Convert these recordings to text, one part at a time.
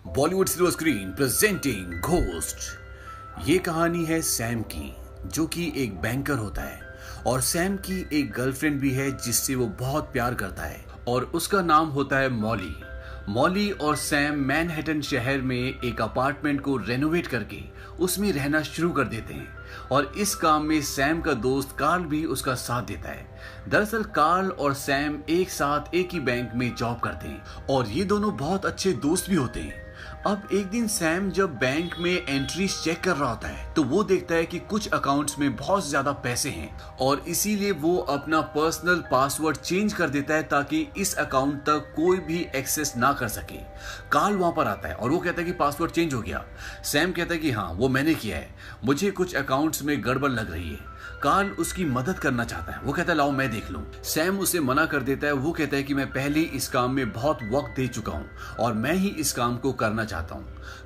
Bollywood silver screen presenting ghost. ये कहानी है सैम की, जो कि एक बैंकर होता है और सैम की एक गर्लफ्रेंड भी है जिससे वो बहुत प्यार करता है और उसका नाम होता है मॉली। मॉली और सैम मैनहट्टन शहर में एक अपार्टमेंट को रेनोवेट करके उसमें रहना शुरू कर देते हैं और इस काम में सैम का दोस्त कार्ल भी उसका साथ देता है। दरअसल कार्ल और सैम एक साथ एक ही बैंक में जॉब करते हैं और ये दोनों बहुत अच्छे दोस्त भी होते हैं। अब एक दिन सैम जब बैंक में एंट्रीज चेक कर रहा होता है तो वो देखता है कि कुछ अकाउंट्स में बहुत ज्यादा पैसे हैं और इसीलिए वो अपना पर्सनल पासवर्ड चेंज कर देता है ताकि इस अकाउंट तक कोई भी एक्सेस ना कर सके। कार्ल वहां पर आता है और वो कहता है कि पासवर्ड चेंज हो गया। सैम कहता है कि हाँ वो मैंने किया है, मुझे कुछ अकाउंट्स में गड़बड़ लग रही है। कार्ल उसकी मदद करना चाहता है, वो कहता है लाओ मैं देख लूं। सैम उसे मना कर देता है। वो कहता है कि मैं पहले इस काम में बहुत वक्त दे चुका हूं और मैं ही इस काम को करना चाहता हूं।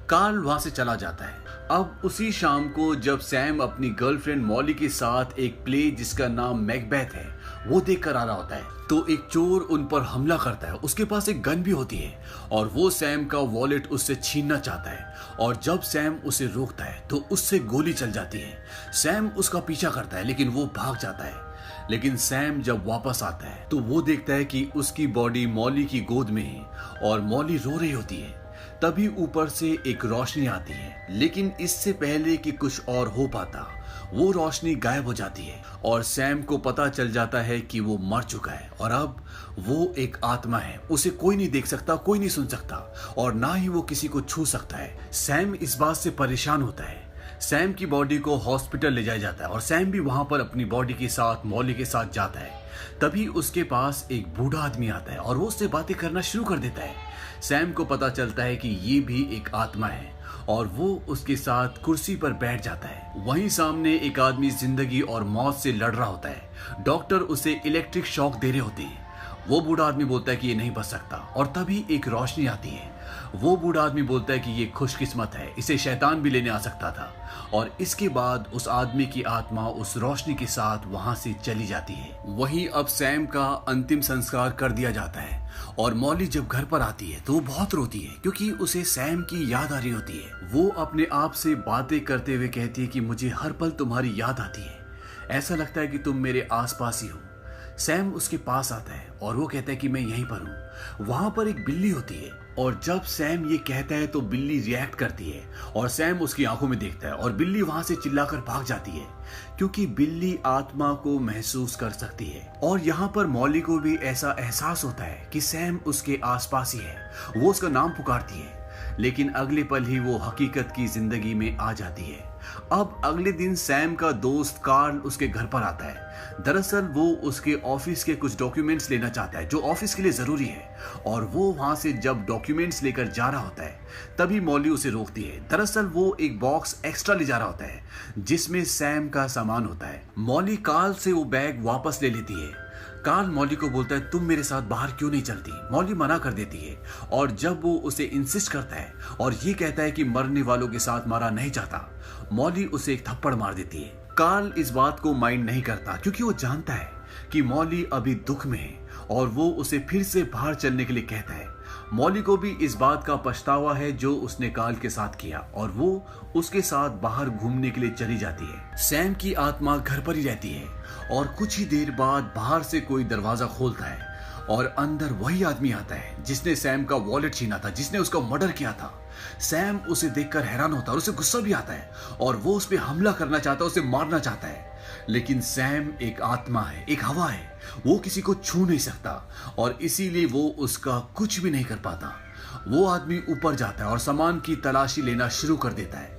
कार्ल वहां से चला जाता है। अब उसी शाम को जब सैम अपनी गर्लफ्रेंड मॉली के साथ एक प्ले जिसका नाम मैकबेथ है वो देख कर आ रहा होता है तो एक चोर उन पर हमला करता है। उसके पास एक गन भी होती है और वो सैम का वॉलेट उससे छीनना चाहता है और जब सैम उसे रोकता है तो उससे गोली चल जाती है। सैम उसका पीछा करता है लेकिन वो भाग जाता है। लेकिन सैम जब वापस आता है तो वो देखता है कि उसकी बॉडी मॉली की गोद में है और मॉली रो रही होती है। तभी ऊपर से एक रोशनी आती है, लेकिन इससे पहले कि कुछ और हो पाता वो रोशनी गायब हो जाती है और सैम को पता चल जाता है कि वो मर चुका है और अब वो एक आत्मा है। उसे कोई नहीं देख सकता, कोई नहीं सुन सकता और ना ही वो किसी को छू सकता है। सैम इस बात से परेशान होता है। सैम की बॉडी को हॉस्पिटल ले जाया जाता है और सैम भी वहां पर अपनी बॉडी के साथ मॉली के साथ जाता है। तभी उसके पास एक बूढ़ा आदमी आता है और वो उससे बातें करना शुरू कर देता है। सैम को पता चलता है कि ये भी एक आत्मा है और वो उसके साथ कुर्सी पर बैठ जाता है। वहीं सामने एक आदमी जिंदगी और मौत से लड़ रहा होता है। डॉक्टर उसे इलेक्ट्रिक शॉक दे रहे होते हैं। वो बूढ़ा आदमी बोलता है कि ये नहीं बच सकता और तभी एक रोशनी आती है। वो बूढ़ा आदमी बोलता है कि ये खुशकिस्मत है, इसे शैतान भी लेने आ सकता था और इसके बाद उस आदमी की आत्मा उस रोशनी के साथ वहां से चली जाती है। वहीं अब सैम का अंतिम संस्कार कर दिया जाता है और मॉली जब घर पर आती है तो वो बहुत रोती है क्योंकि उसे सैम की याद आ रही होती है। वो अपने आप से बातें करते हुए कहती है कि मुझे हर पल तुम्हारी याद आती है, ऐसा लगता है कि तुम मेरे आसपास ही हो। सैम उसके पास आता है और वो कहता है कि मैं यहीं पर हूँ। वहां पर एक बिल्ली होती है और जब सैम ये कहता है तो बिल्ली रिएक्ट करती है और सैम उसकी आंखों में देखता है और बिल्ली वहां से चिल्लाकर भाग जाती है क्योंकि बिल्ली आत्मा को महसूस कर सकती है। और यहाँ पर मॉली को भी ऐसा एहसास होता है कि सैम उसके आसपास ही है। वो उसका नाम पुकारती है लेकिन अगले पल ही वो हकीकत की जिंदगी में आ जाती है। अब अगले दिन सैम का दोस्त कार्ल उसके घर पर आता है। दरअसल वो उसके ऑफिस के कुछ डॉक्यूमेंट्स लेना चाहता है जो ऑफिस के लिए जरूरी है और वो वहां से जब डॉक्यूमेंट्स लेकर जा रहा होता है तभी मॉली उसे रोकती है। दरअसल वो एक बॉक्स एक्स्ट्रा ले जा रहा होता है जिसमें सैम का सामान होता है। मॉली कार्ल से वो बैग वापस ले लेती है। कार्ल मॉली को बोलता है तुम मेरे साथ बाहर क्यों नहीं चलती। मॉली मना कर देती है और जब वो उसे इंसिस्ट करता है और ये कहता है कि मरने वालों के साथ मारा नहीं चाहता, मॉली उसे एक थप्पड़ मार देती है। कार्ल इस बात को माइंड नहीं करता क्योंकि वो जानता है कि मॉली अभी दुख में है और वो उसे फिर से बाहर चलने के लिए कहता है। मॉली को भी इस बात का पछतावा है जो उसने कार्ल के साथ किया और वो उसके साथ बाहर घूमने के लिए चली जाती है। सैम की आत्मा घर पर ही रहती है और कुछ ही देर बाद बाहर से कोई दरवाजा खोलता है और अंदर वही आदमी आता है जिसने सैम का वॉलेट छीना था, जिसने उसका मर्डर किया था। सैम उसे देखकर हैरान होता है और उसे गुस्सा भी आता है और वो उस पर हमला करना चाहता है, उसे मारना चाहता है। लेकिन सैम एक आत्मा है, एक हवा है, वो किसी को छू नहीं सकता और इसीलिए वो उसका कुछ भी नहीं कर पाता। वो आदमी ऊपर जाता है और सामान की तलाशी लेना शुरू कर देता है।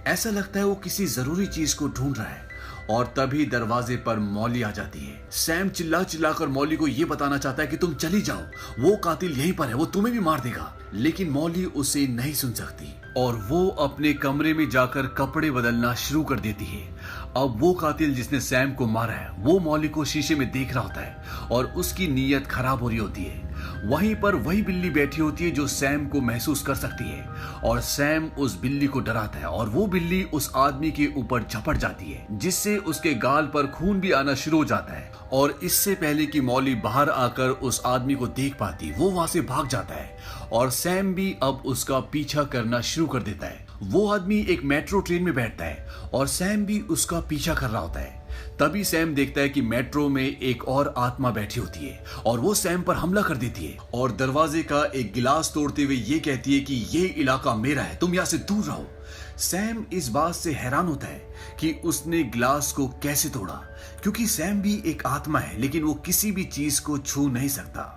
ऐसा लगता है वो किसी जरूरी चीज को ढूंढ रहा है और तभी दरवाजे पर मॉली आ जाती है। सैम चिल्ला चिल्लाकर मॉली को यह बताना चाहता है कि तुम चली जाओ, वो कातिल यहीं पर है, वो तुम्हें भी मार देगा। लेकिन मॉली उसे नहीं सुन सकती और वो अपने कमरे में जाकर कपड़े बदलना शुरू कर देती है। अब वो कातिल जिसने सैम को मारा है वो मॉली को शीशे में देख रहा होता है और उसकी नीयत खराब हो रही होती है। वहीं पर वही बिल्ली बैठी होती है जो सैम को महसूस कर सकती है और सैम उस बिल्ली को डराता है और वो बिल्ली उस आदमी के ऊपर झपट जाती है जिससे उसके गाल पर खून भी आना शुरू हो जाता है। और इससे पहले कि मॉली बाहर आकर उस आदमी को देख पाती वो वहां से भाग जाता है और सैम भी अब उसका पीछा करना शुरू कर देता है। वो आदमी एक मेट्रो ट्रेन में बैठता है और सैम भी उसका पीछा कर रहा होता है। तभी सैम देखता है कि मेट्रो में एक और आत्मा बैठी होती है और वो सैम पर हमला कर देती है और दरवाजे का एक गिलास तोड़ते हुए ये कहती है कि ये इलाका मेरा है, तुम यहाँ से दूर रहो। सैम इस बात से हैरान होता है कि उसने गिलास को कैसे तोड़ा, क्योंकि सैम भी एक आत्मा है लेकिन वो किसी भी चीज को छू नहीं सकता।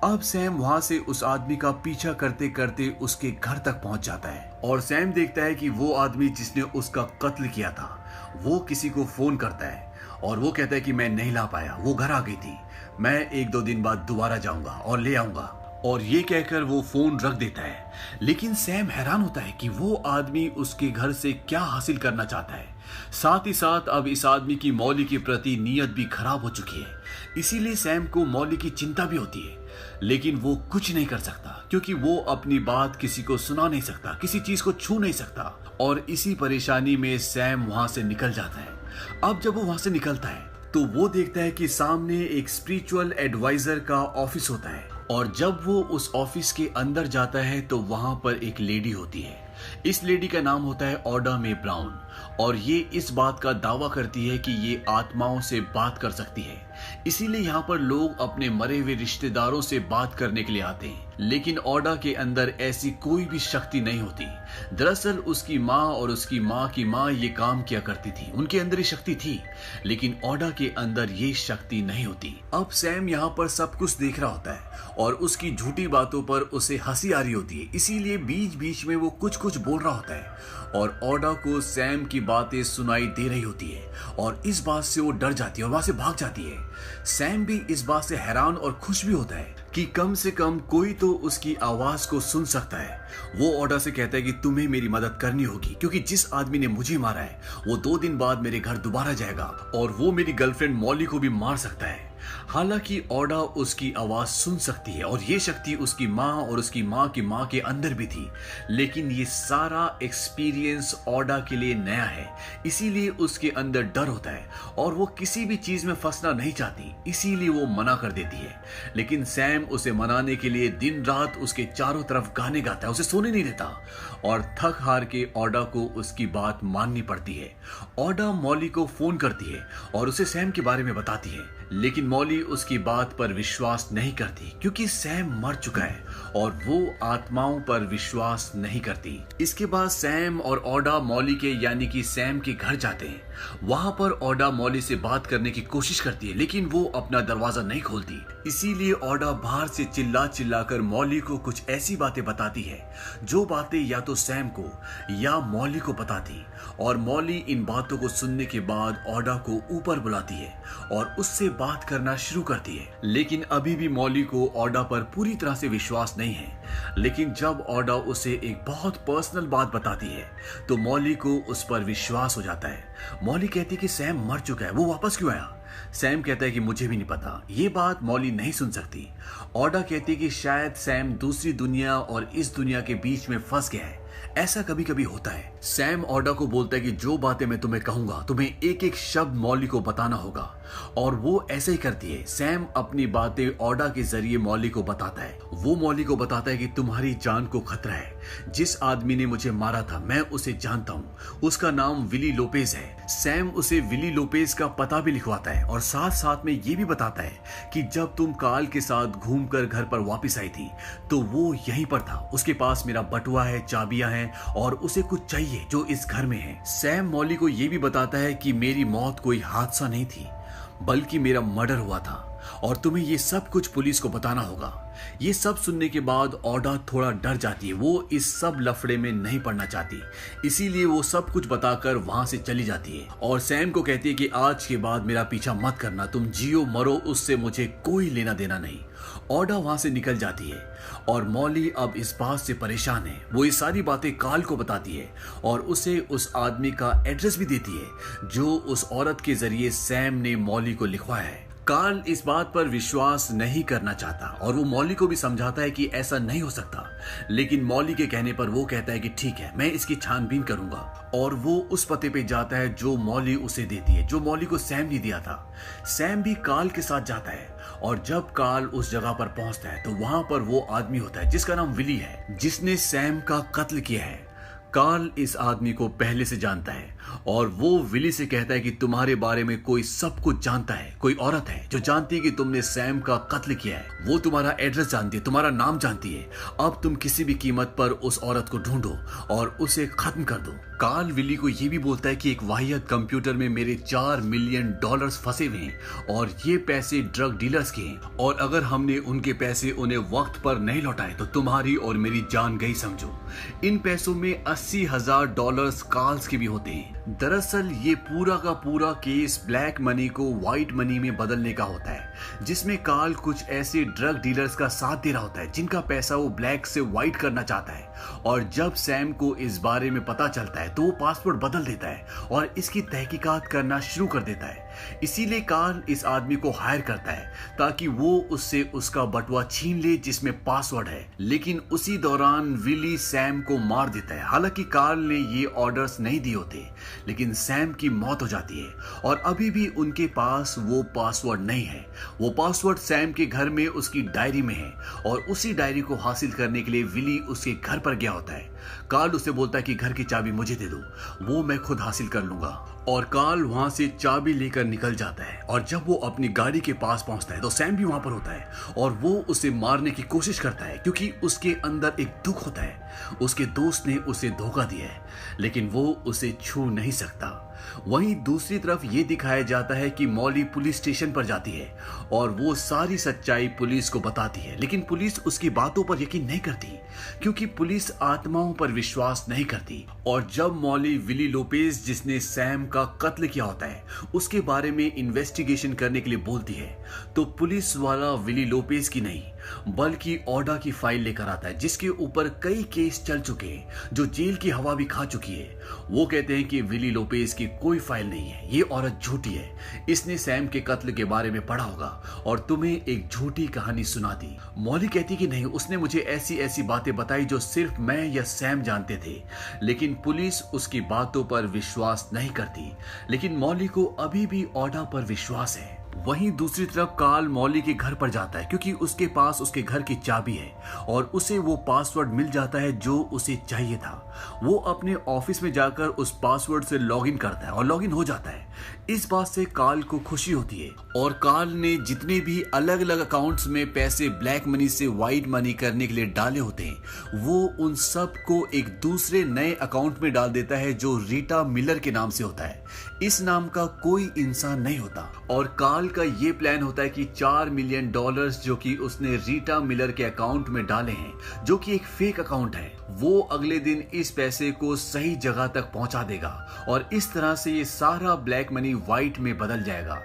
अब सैम वहां से उस आदमी का पीछा करते करते उसके घर तक पहुंच जाता है और सैम देखता है कि वो आदमी जिसने उसका कत्ल किया था वो किसी को फोन करता है और वो कहता है कि मैं नहीं ला पाया, वो घर आ गई थी, मैं 1-2 दिन बाद दोबारा जाऊंगा और ले आऊंगा। और ये कहकर वो फोन रख देता है। लेकिन सैम हैरान होता है कि वो आदमी उसके घर से क्या हासिल करना चाहता है। साथ ही साथ अब इस आदमी की मौली के प्रति नीयत भी खराब हो चुकी है, इसीलिए सैम को मौली की चिंता भी होती है। लेकिन वो कुछ नहीं कर सकता क्योंकि वो अपनी बात किसी को सुना नहीं सकता, किसी चीज को छू नहीं सकता। और इसी परेशानी में सैम वहां से निकल जाता है। अब जब वो वहां से निकलता है तो वो देखता है कि सामने एक स्पिरिचुअल एडवाइजर का ऑफिस होता है और जब वो उस ऑफिस के अंदर जाता है तो वहां पर एक लेडी होती है। इस लेडी का नाम होता है ऑडा मे ब्राउन और ये इस बात का दावा करती है कि ये आत्माओं से बात कर सकती है, इसीलिए यहाँ पर लोग अपने मरे हुए रिश्तेदारों से बात करने के लिए आते हैं। लेकिन ऑडा के अंदर ऐसी कोई भी शक्ति नहीं होती। दरअसल उसकी माँ और उसकी माँ की माँ ये काम किया करती थी, उनके अंदर ये शक्ति थी, लेकिन ऑडा के अंदर ये शक्ति नहीं होती। अब सैम यहाँ पर सब कुछ देख रहा होता है और उसकी झूठी बातों पर उसे हंसी आ रही होती है, इसीलिए बीच बीच में वो कुछ कुछ बोल रहा होता है और ऑडा को सैम की बातें सुनाई दे रही होती है और इस बात से वो डर जाती है और वहां से भाग जाती है। सैम भी इस बात से हैरान और खुश भी होता है कि कम से कम कोई तो उसकी आवाज को सुन सकता है। वो ऑडा से कहता है कि तुम्हें मेरी मदद करनी होगी क्योंकि जिस आदमी ने मुझे मारा है वो 2 दिन बाद मेरे घर दोबारा जाएगा और वो मेरी गर्लफ्रेंड मॉली को भी मार सकता है। हालांकि ऑडा उसकी आवाज सुन सकती है और ये शक्ति उसकी माँ और उसकी माँ की माँ के अंदर भी थी, लेकिन ये सारा एक्सपीरियंस ऑडा के लिए नया है, इसीलिए उसके अंदर डर होता है और वो किसी भी चीज में फंसना नहीं चाहती, इसीलिए वो मना कर देती है। लेकिन सैम उसे मनाने के लिए दिन रात उसके चारों तरफ गाने गाता है, उसे सोने नहीं देता और थक हार के ऑडा को उसकी बात माननी पड़ती है। ऑडा मॉली को फोन करती है और उसे सैम के बारे में बताती है, लेकिन मॉली उसकी बात पर विश्वास नहीं करती क्योंकि सैम मर चुका है और वो आत्माओं पर विश्वास नहीं करती। इसके बाद सैम और ऑडा मॉली के यानी कि सैम के घर जाते हैं। वहां पर ऑडा मॉली से बात करने की कोशिश करती है लेकिन वो अपना दरवाजा नहीं खोलती, इसीलिए ऑडा बाहर से चिल्ला चिल्लाकर मॉली को कुछ ऐसी बातें बताती है जो बातें या तो सैम को या मॉली को बताती और मॉली इन बातों को सुनने के बाद ऑडा को ऊपर बुलाती है और उससे बात करना शुरू करती है। लेकिन अभी भी मॉली को ऑडा पर पूरी तरह से विश्वास नहीं है, लेकिन जब ऑडा उसे एक बहुत पर्सनल बात बताती है तो मॉली को उस पर विश्वास हो जाता है। मॉली कहती है कि सैम मर चुका है, वो वापस क्यों आया? सैम कहता है कि मुझे भी नहीं पता। ये बात मॉली नहीं सुन सकती। ऑडा कहती है कि शायद सैम दूसरी दुनिया और इस दुनिया के बीच में फंस गया है, ऐसा कभी कभी होता है। सैम ऑडा को बोलता है कि जो बातें मैं तुम्हें कहूंगा तुम्हें एक एक शब्द मॉली को बताना होगा और वो ऐसे ही करती है। सैम अपनी बातें ऑडा के जरिए मॉली को बताता है। वो मॉली को बताता है कि तुम्हारी जान को खतरा है, जिस आदमी ने मुझे मारा था मैं उसे जानता हूँ, उसका नाम विली लोपेज है। सैम उसे विली लोपेज का पता भी लिखवाता है और साथ साथ में ये भी बताता है कि जब तुम काल के साथ घूमकर घर पर वापस आई थी तो वो यहीं पर था, उसके पास मेरा बटुआ है, चाबियां हैं और उसे कुछ चाहिए जो इस घर में है। सैम मॉली को यह भी बताता है कि मेरी मौत कोई हादसा नहीं थी बल्कि मेरा मर्डर हुआ था और तुम्हें ये सब कुछ पुलिस को बताना होगा। ये सब सुनने के बाद ऑडा थोड़ा डर जाती है, वो इस सब लफड़े में नहीं पड़ना चाहती, इसीलिए वो सब कुछ बताकर वहां से चली जाती है और सैम को कहती है कि आज के बाद मेरा पीछा मत करना, तुम जियो मरो उससे मुझे कोई लेना देना नहीं। ऑडा वहां से निकल जाती है और मॉली अब इस बात से परेशान है। वो ये सारी बातें काल को बताती है और उसे उस आदमी का एड्रेस भी देती है जो उस औरत के जरिए सैम ने मॉली को लिखवाया है। कार्ल इस बात पर विश्वास नहीं करना चाहता और वो मॉली को भी समझाता है कि ऐसा नहीं हो सकता, लेकिन मॉली के कहने पर वो कहता है कि ठीक है, मैं इसकी छानबीन करूंगा। और वो उस पते पे जाता है जो मॉली उसे देती है, जो मॉली को सैम ने दिया था। सैम भी कार्ल के साथ जाता है और जब कार्ल उस जगह पर पहुंचता है तो वहां पर वो आदमी होता है जिसका नाम विली है, जिसने सैम का कत्ल किया है। कार्ल इस आदमी को पहले से जानता है और वो विली से कहता है कि तुम्हारे बारे में कोई सब कुछ जानता है, कोई औरत है जो जानती है कि तुमने सैम का कत्ल किया है। वो तुम्हारा एड्रेस जानती है, तुम्हारा नाम जानती है। अब तुम किसी भी कीमत पर उस औरत को ढूंढो और उसे खत्म कर दो। कार्ल विली को यह भी बोलता है कि एक वाहियात कंप्यूटर में मेरे $4 मिलियन फंसे हुए हैं और ये पैसे ड्रग डीलर्स के हैं, और अगर हमने उनके पैसे उन्हें वक्त पर नहीं लौटाए तो तुम्हारी और मेरी जान गई समझो। इन पैसों में $80,000 कार्ल्स के भी होते हैं। दरअसल ये पूरा का पूरा केस ब्लैक मनी को व्हाइट मनी में बदलने का होता है, जिसमें कार्ल कुछ ऐसे ड्रग डीलर्स का साथ दे रहा होता है जिनका पैसा वो ब्लैक से व्हाइट करना चाहता है। और जब सैम को इस बारे में पता चलता है तो वो पासवर्ड बदल देता है और इसकी तहकीकात करना शुरू कर देता है। इसीलिए कार्ल इस आदमी को हायर करता है ताकि वो उससे उसका बटुआ छीन ले जिसमें पासवर्ड है। लेकिन उसी दौरान विली सैम को मार देता है। हालांकि कार्ल ने ये ऑर्डर्स नहीं दिए होते, लेकिन सैम की मौत हो जाती है और अभी भी उनके पास वो पासवर्ड नहीं है। वो पासवर्ड सैम के घर में उसकी डायरी में है और उसी डायरी को हासिल करने के लिए विली उसके घर पर गया होता है। कार्ल उसे बोलता है कि घर की चाबी मुझे दे दो, वो मैं खुद हासिल कर लूंगा। और कार्ल वहां से चाबी लेकर निकल जाता है और जब वो अपनी गाड़ी के पास पहुंचता है तो सैम भी वहां पर होता है और वो उसे मारने की कोशिश करता है क्योंकि उसके अंदर एक दुख होता है। उसके दोस्त ने उसे धोखा दिया है, लेकिन वो उसे छू नहीं सकता। वहीं दूसरी तरफ ये दिखाया जाता है कि मॉली पुलिस स्टेशन पर जाती है और वो सारी सच्चाई पुलिस को बताती है, लेकिन पुलिस उसकी बातों पर यकीन नहीं करती क्योंकि पुलिस आत्माओं पर विश्वास नहीं करती। और जब मॉली विली लोपेज, जिसने सैम का कत्ल किया होता है, उसके बारे में इन्वेस्टिगेशन करने के लिए बोलती है तो पुलिस वाला विली लोपेज की नहीं बल्कि ओडा की फाइल लेकर आता है जिसके ऊपर कई केस चल चुके हैं, जो जेल की हवा भी खा चुकी है। वो कहते हैं कि विली लोपेज की कोई फाइल नहीं है, ये औरत झूठी है, इसने सैम के कत्ल के बारे में पढ़ा होगा और तुम्हें एक झूठी कहानी सुना दी। मॉली कहती कि नहीं, उसने मुझे ऐसी ऐसी बातें बताई जो सिर्फ मैं या सैम जानते थे, लेकिन पुलिस उसकी बातों पर विश्वास नहीं करती। लेकिन मॉली को अभी भी ओडा पर विश्वास है। वहीं दूसरी तरफ कार्ल मॉली के घर पर जाता है क्योंकि उसके पास उसके घर की चाबी है और उसे वो पासवर्ड मिल जाता है जो उसे चाहिए था। वो अपने ऑफिस में जाकर उस पासवर्ड से लॉगिन करता है और लॉगिन हो जाता है। इस बात से कार्ल को खुशी होती है और कार्ल ने जितने भी अलग अलग अकाउंट्स में पैसे ब्लैक मनी से व्हाइट मनी करने के लिए डाले होते हैं, वो उन सब को एक दूसरे नए अकाउंट में डाल देता है जो रीटा मिलर के नाम से होता है। इस नाम का कोई इंसान नहीं होता और कार्ल का ये प्लान होता है कि $4 मिलियन जो कि उसने रीटा मिलर के अकाउंट में डाले हैं, जो कि एक फेक अकाउंट है, वो अगले दिन इस पैसे को सही जगह तक पहुंचा देगा और इस तरह से ये सारा ब्लैक मनी व्हाइट में बदल जाएगा।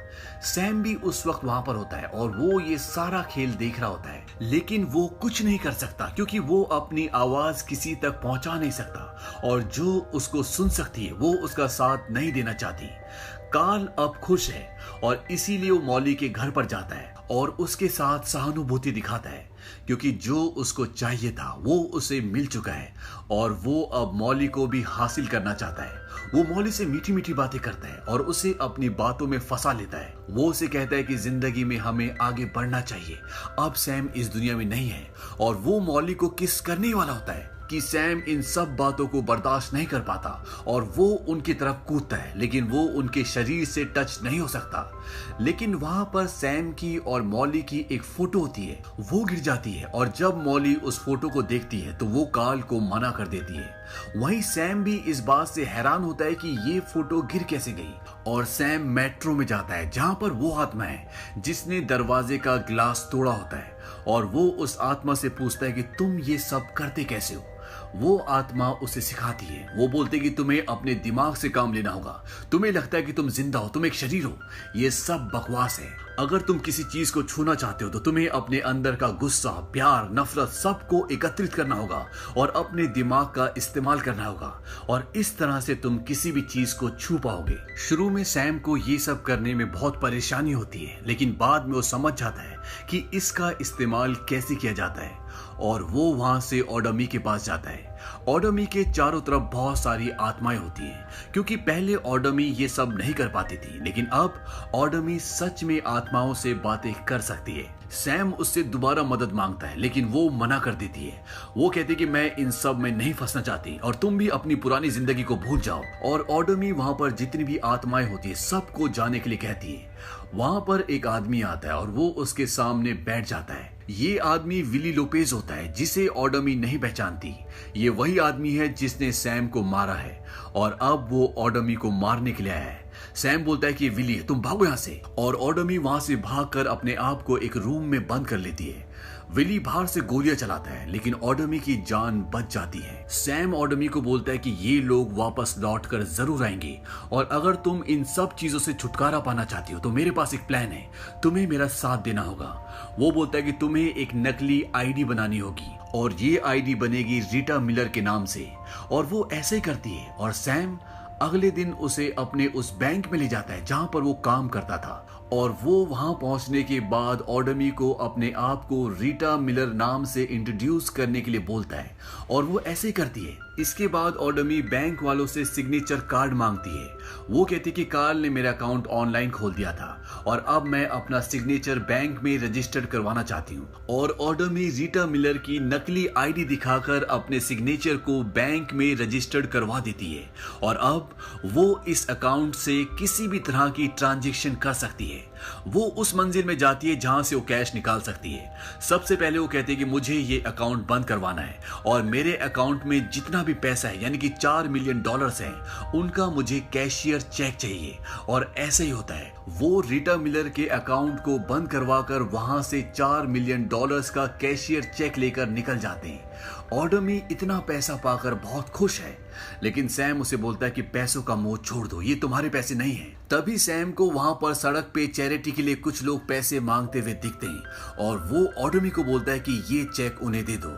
सैम भी उस वक्त वहां पर होता है और वो ये सारा खेल देख रहा होता है, लेकिन वो कुछ नहीं कर सकता क्योंकि वो अपनी आवाज किसी तक पहुंचा नहीं सकता और जो उसको सुन सकती है वो उसका साथ नहीं देना चाहती। कार्ल अब खुश है और इसीलिए वो मॉली के घर पर जाता है और उसके साथ सहानुभूति दिखाता है क्योंकि जो उसको चाहिए था वो उसे मिल चुका है और वो अब मॉली को भी हासिल करना चाहता है। वो मॉली से मीठी मीठी बातें करता है और उसे अपनी बातों में फंसा लेता है। वो उसे कहता है कि जिंदगी में हमें आगे बढ़ना चाहिए, अब सैम इस दुनिया में नहीं है, और वो मॉली को किस करने वाला होता है कि सैम इन सब बातों को बर्दाश्त नहीं कर पाता और वो उनकी तरफ कूदता है, लेकिन वो उनके शरीर से टच नहीं हो सकता। लेकिन वहां पर सैम की और मॉली की एक फोटो होती है, वो गिर जाती है और जब मॉली उस फोटो को देखती है तो वो कार्ल को मना कर देती है। वहीं सैम भी इस बात से हैरान होता है कि ये फोटो गिर कैसे गई और सैम मेट्रो में जाता है जहां पर वो आत्मा है जिसने दरवाजे का ग्लास तोड़ा होता है और वो उस आत्मा से पूछता है कि तुम ये सब करते कैसे हो। वो आत्मा उसे सिखाती है। वो बोलते कि तुम्हें अपने दिमाग से काम लेना होगा, तुम्हें लगता है कि तुम जिंदा हो, तुम एक शरीर हो, ये सब बकवास है। अगर तुम किसी चीज को छूना चाहते हो तो तुम्हें अपने अंदर का गुस्सा, प्यार, नफरत सबको एकत्रित करना होगा और अपने दिमाग का इस्तेमाल करना होगा, और इस तरह से तुम किसी भी चीज को छू पाओगे। शुरू में सैम को ये सब करने में बहुत परेशानी होती है, लेकिन बाद में वो समझ जाता है कि इसका इस्तेमाल कैसे किया जाता है, और वो वहां से ओडोमी के पास जाता है। ओडोमी के चारों तरफ बहुत सारी आत्माएं होती हैं, क्योंकि पहले ओडोमी ये सब नहीं कर पाती थी, लेकिन अब ओडोमी सच में आत्माओं से बातें कर सकती है। सैम उससे दोबारा मदद मांगता है, लेकिन वो मना कर देती है। वो कहती है कि मैं इन सब में नहीं फंसना चाहती और तुम भी अपनी पुरानी जिंदगी को भूल जाओ। और ओडोमी वहां पर जितनी भी आत्माएं होती है सबको जाने के लिए कहती है। वहां पर एक आदमी आता है और वो उसके सामने बैठ जाता है। ये आदमी विली लोपेज होता है, जिसे ओडोमी नहीं पहचानती। ये वही आदमी है जिसने सैम को मारा है और अब वो ओडोमी को मारने के लिए आया है। सैम बोलता है कि विली तुम भागो यहाँ से, और ओडोमी वहां से भागकर अपने आप को एक रूम में बंद कर लेती है। विली बाहर से गोलियां चलाता है, लेकिन ओडोमी की जान बच जाती है। सैम ओडोमी को बोलता है कि ये लोग वापस लौटकर जरूर आएंगे, और अगर तुम इन सब चीजों से छुटकारा पाना चाहती हो तो मेरे पास एक प्लान है, तुम्हें मेरा साथ देना होगा। वो बोलता है कि तुम्हें एक नकली आईडी बनानी होगी, और ये आईडी बनेगी रीटा मिलर के नाम से, और वो ऐसे ही करती है। और सैम अगले दिन उसे अपने उस बैंक में ले जाता है जहां पर वो काम करता था, और वो वहां पहुंचने के बाद ओडोमी को अपने आप को रीटा मिलर नाम से इंट्रोड्यूस करने के लिए बोलता है, और वो ऐसे करती है। इसके बाद ओडोमी बैंक वालों से सिग्नेचर कार्ड मांगती है। वो कहती कि कार्ल ने मेरा अकाउंट ऑनलाइन खोल दिया था और अब मैं अपना सिग्नेचर बैंक में रजिस्टर्ड करवाना चाहती हूँ। और ओडोमी रीटा मिलर की नकली आईडी दिखाकर अपने सिग्नेचर को बैंक में रजिस्टर्ड करवा देती है, और अब वो इस अकाउंट से किसी भी तरह की ट्रांजैक्शन कर सकती है। वो उस मंजिल में जाती है जहां से वो कैश निकाल सकती है। सबसे पहले वो कहती है कि मुझे ये अकाउंट बंद करवाना है, और मेरे अकाउंट में जितना भी पैसा है यानी कि $4 मिलियन हैं, उनका मुझे कैशियर चेक चाहिए। और ऐसे ही होता है, वो रीटा मिलर के अकाउंट को बंद करवाकर वहां से $4 मिलियन का कैशियर चेक लेकर निकल जाते हैं। ओडोमी इतना पैसा पाकर बहुत खुश है, लेकिन सैम उसे बोलता है कि पैसों का मोह छोड़ दो, ये तुम्हारे पैसे नहीं हैं। तभी सैम को वहां पर सड़क पे चैरिटी के लिए कुछ लोग पैसे मांगते हुए दिखते हैं, और वो ओडोमी को बोलता है कि ये चेक उन्हें दे दो।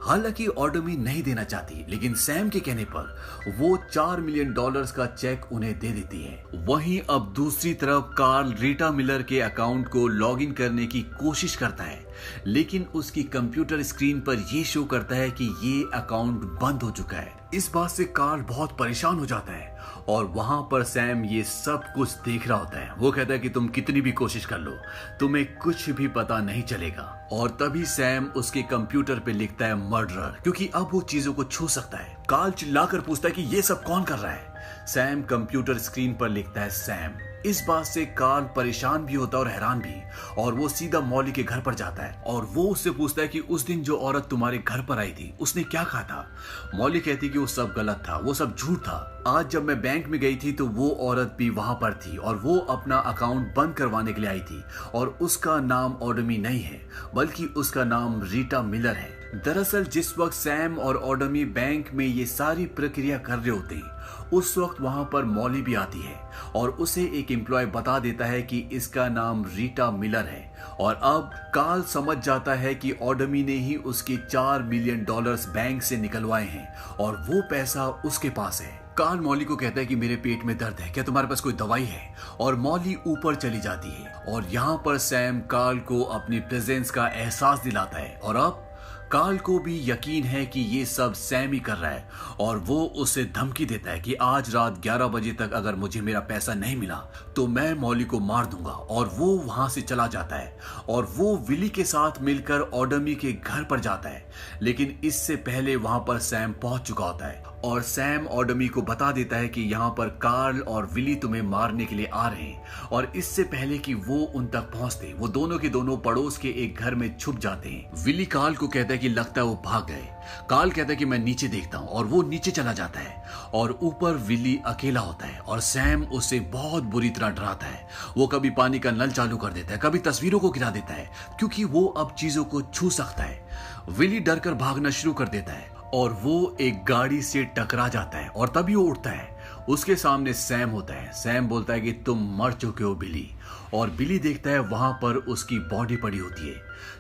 हालांकि ओडोमी नहीं देना चाहती, लेकिन सैम के कहने पर वो $4 मिलियन का चेक उन्हें दे देती है। वहीं अब दूसरी तरफ कार्ल रीटा मिलर के अकाउंट को लॉगिन करने की कोशिश करता है, लेकिन उसकी कंप्यूटर स्क्रीन पर यह शो करता है कि ये अकाउंट बंद हो चुका है। इस बात से कार्ल बहुत परेशान हो जाता है, और वहां पर सैम ये सब कुछ देख रहा होता है। वो कहता है कि तुम कितनी भी कोशिश कर लो, तुम्हें कुछ भी पता नहीं चलेगा। और तभी सैम उसके कंप्यूटर पे लिखता है मर्डरर, क्योंकि अब वो चीजों को छू सकता है। कार्ल चिल्लाकर पूछता है कि ये सब कौन कर रहा है। सैम कंप्यूटर स्क्रीन पर लिखता है सैम। इस बात से कार्ल परेशान भी होता है और हैरान भी, और वो सीधा मॉली के घर पर जाता है, और वो उससे पूछता है कि उस दिन जो औरत तुम्हारे घर पर आई थी उसने क्या कहा था। मॉली कहती कि वो सब गलत था, वो सब झूठ था। आज जब मैं बैंक में गई थी तो वो औरत भी वहां पर थी, और वो अपना अकाउंट बंद करवाने के लिए आई थी, और उसका नाम ओडोमी नहीं है बल्कि उसका नाम रीटा मिलर है। दरअसल जिस वक्त सैम और ओडोमी बैंक में ये सारी प्रक्रिया कर रहे होते हैं, उस वक्त वहां पर मॉली भी आती है, और उसे एक एम्प्लॉय बता देता है कि इसका नाम रीटा मिलर है। और अब कार्ल समझ जाता है कि ओडोमी ने ही उसके $4 मिलियन बैंक से निकलवाए हैं, और वो पैसा उसके पास है। कार्ल मॉली को कहता है कि मेरे पेट में दर्द है, क्या तुम्हारे पास कोई दवाई है। और मॉली ऊपर चली जाती है, और यहाँ पर सैम कार्ल को अपनी प्रेजेंस का एहसास दिलाता है, और अब कार्ल को भी यकीन है कि ये सब सैम ही कर रहा है, और वो उसे धमकी देता है कि आज रात 11 बजे तक अगर मुझे मेरा पैसा नहीं मिला तो मैं मॉली को मार दूंगा। और वो वहां से चला जाता है, और वो विली के साथ मिलकर ओडोमी के घर पर जाता है, लेकिन इससे पहले वहां पर सैम पहुंच चुका होता है, और सैम ओडोमी को बता देता है कि यहाँ पर कार्ल और विली तुम्हें मारने के लिए आ रहे हैं। और इससे पहले कि वो उन तक पहुंचते, वो दोनों के दोनों पड़ोस के एक घर में छुप जाते हैं। विली कार्ल को कहता है कि लगता है वो भाग गए। कार्ल कहता है कि मैं नीचे देखता हूं, और वो नीचे चला जाता है, और ऊपर विली अकेला होता है, और सैम उसे बहुत बुरी तरह डराता है। वो कभी पानी का नल चालू कर देता है, कभी तस्वीरों को गिरा देता है, क्योंकि वो अब चीजों को छू सकता है। विली डरकर भागना शुरू कर देता है, और वो एक गाड़ी से टकरा जाता है और तभी वो उठता है। उसके सामने सैम होता है। सैम बोलता है कि तुम मर चुके हो बिली। और बिली देखता है वहां पर उसकी बॉडी पड़ी होती है।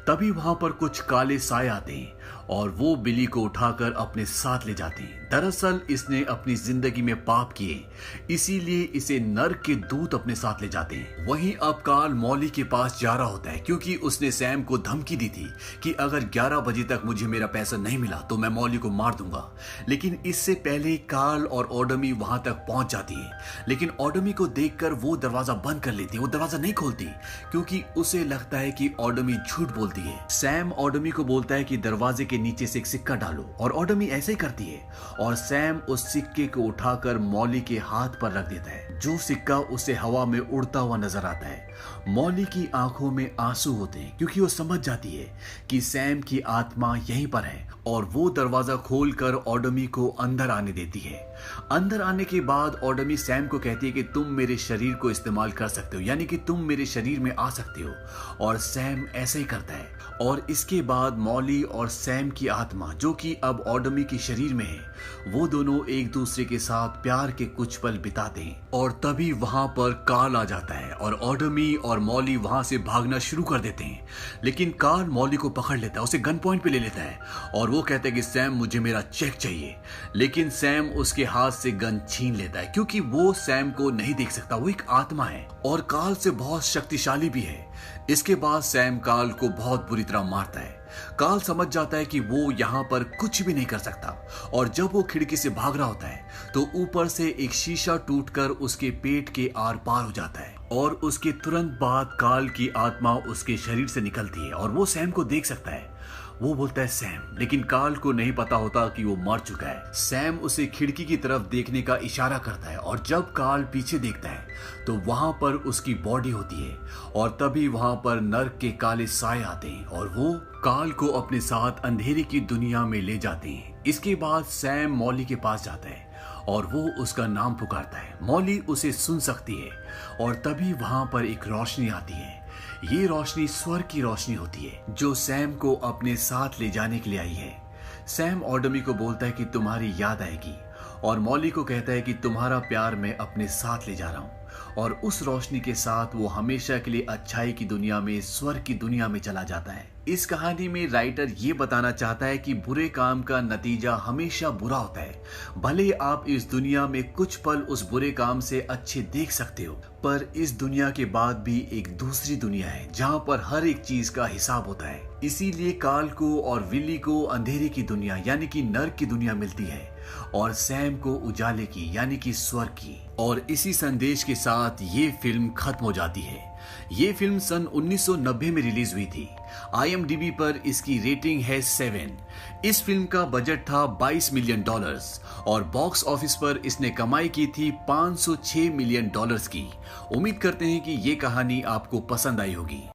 तभी वहां पर कुछ काले साए आते हैं और वो बिली को उठाकर अपने साथ ले जाते हैं। दरअसल इसने अपनी जिंदगी में पाप किए, इसीलिए इसे नर्क के दूत अपने साथ ले जाते हैं। वहीं अब कार्ल मॉली के पास जा रहा होता है क्योंकि उसने सैम को धमकी दी थी कि अगर 11 बजे तक मुझे मेरा पैसा नहीं मिला तो मैं मॉली को मार दूंगा। लेकिन इससे पहले कार्ल और ऑडमी वहां तक पहुंच जाती है, लेकिन ऑडमी को देखकर वो दरवाजा बंद कर लेती है। वो दरवाजा नहीं खोलती क्योंकि उसे लगता है कि ऑडमी झूठ बोलती है। सैम ऑडमी को बोलता है कि दरवाजे के नीचे से एक सिक्का डालो और ऑडमी ऐसे ही करती है और सैम उस सिक्के को उठाकर मॉली के हाथ पर रख देता है। जो सिक्का उसे हवा में उड़ता हुआ नजर आता है। मॉली की आंखों में आंसू होते हैं क्योंकि वो समझ जाती है कि सैम की आत्मा यहीं पर है और वो दरवाजा खोलकर ऑडमी को अंदर आने देती है। अंदर आने के बाद ऑडमी सैम को कहती है कि तुम मेरे शरीर को इस्तेमाल कर सकते हो, यानी कि तुम मेरे शरीर में आ सकते हो। और सैम ऐसे ही करता है और इसके बाद मॉली और सैम की आत्मा, जो कि अब ऑडमी के शरीर में है, वो दोनों एक दूसरे के साथ प्यार के कुछ पल बिताते हैं। और तभी वहां पर कार्ल आ जाता है और ऑडमी और मॉली वहां से भागना शुरू कर देते हैं। लेकिन कार्ल मॉली को पकड़ लेता है, उसे गन पॉइंट पे ले लेता है और वो कहता है कि सैम मुझे मेरा चेक चाहिए। लेकिन सैम उसके हाथ से गन छीन लेता है क्योंकि वो सैम को नहीं देख सकता, वो एक आत्मा है और कार्ल से बहुत शक्तिशाली भी है। इसके बाद सैम कार्ल को बहुत बुरी तरह मारता है। कार्ल समझ जाता है कि वो यहाँ पर कुछ भी नहीं कर सकता और जब वो खिड़की से भाग रहा होता है तो ऊपर से एक शीशा टूटकर उसके पेट के आर पार हो जाता है और उसके तुरंत बाद कार्ल की आत्मा उसके शरीर से निकलती है और वो सैम को देख सकता है। वो बोलता है सैम, लेकिन कार्ल को नहीं पता होता कि वो मर चुका है। सैम उसे खिड़की की तरफ देखने का इशारा करता है और जब कार्ल पीछे देखता है तो वहां पर उसकी बॉडी होती है और तभी वहां पर नर्क के काले साए आते हैं और वो कार्ल को अपने साथ अंधेरे की दुनिया में ले जाते हैं। इसके बाद सैम मॉली के पास जाता है और वो उसका नाम पुकारता है। मॉली उसे सुन सकती है और तभी वहां पर एक रोशनी आती है। ये रोशनी स्वर्ग की रोशनी होती है जो सैम को अपने साथ ले जाने के लिए आई है। सैम ऑडमी को बोलता है कि तुम्हारी याद आएगी और मॉली को कहता है कि तुम्हारा प्यार मैं अपने साथ ले जा रहा हूँ। और उस रोशनी के साथ वो हमेशा के लिए अच्छाई की दुनिया में, स्वर्ग की दुनिया में चला जाता है। इस कहानी में राइटर ये बताना चाहता है कि बुरे काम का नतीजा हमेशा बुरा होता है। भले आप इस दुनिया में कुछ पल उस बुरे काम से अच्छे देख सकते हो, पर इस दुनिया के बाद भी एक दूसरी दुनिया है जहाँ पर हर एक चीज का हिसाब होता है। इसीलिए कार्ल को और विली को अंधेरे की दुनिया यानी कि नर्क की दुनिया मिलती है और सैम को उजाले की यानी कि स्वर्ग की। और इसी संदेश के साथ ये फिल्म खत्म हो जाती है। ये फिल्म सन 1990 में रिलीज हुई थी। IMDb पर इसकी रेटिंग है 7। इस फिल्म का बजट था $22 मिलियन और बॉक्स ऑफिस पर इसने कमाई की थी $506 मिलियन की। उम्मीद करते हैं कि ये कहानी आपको पसंद आई होगी।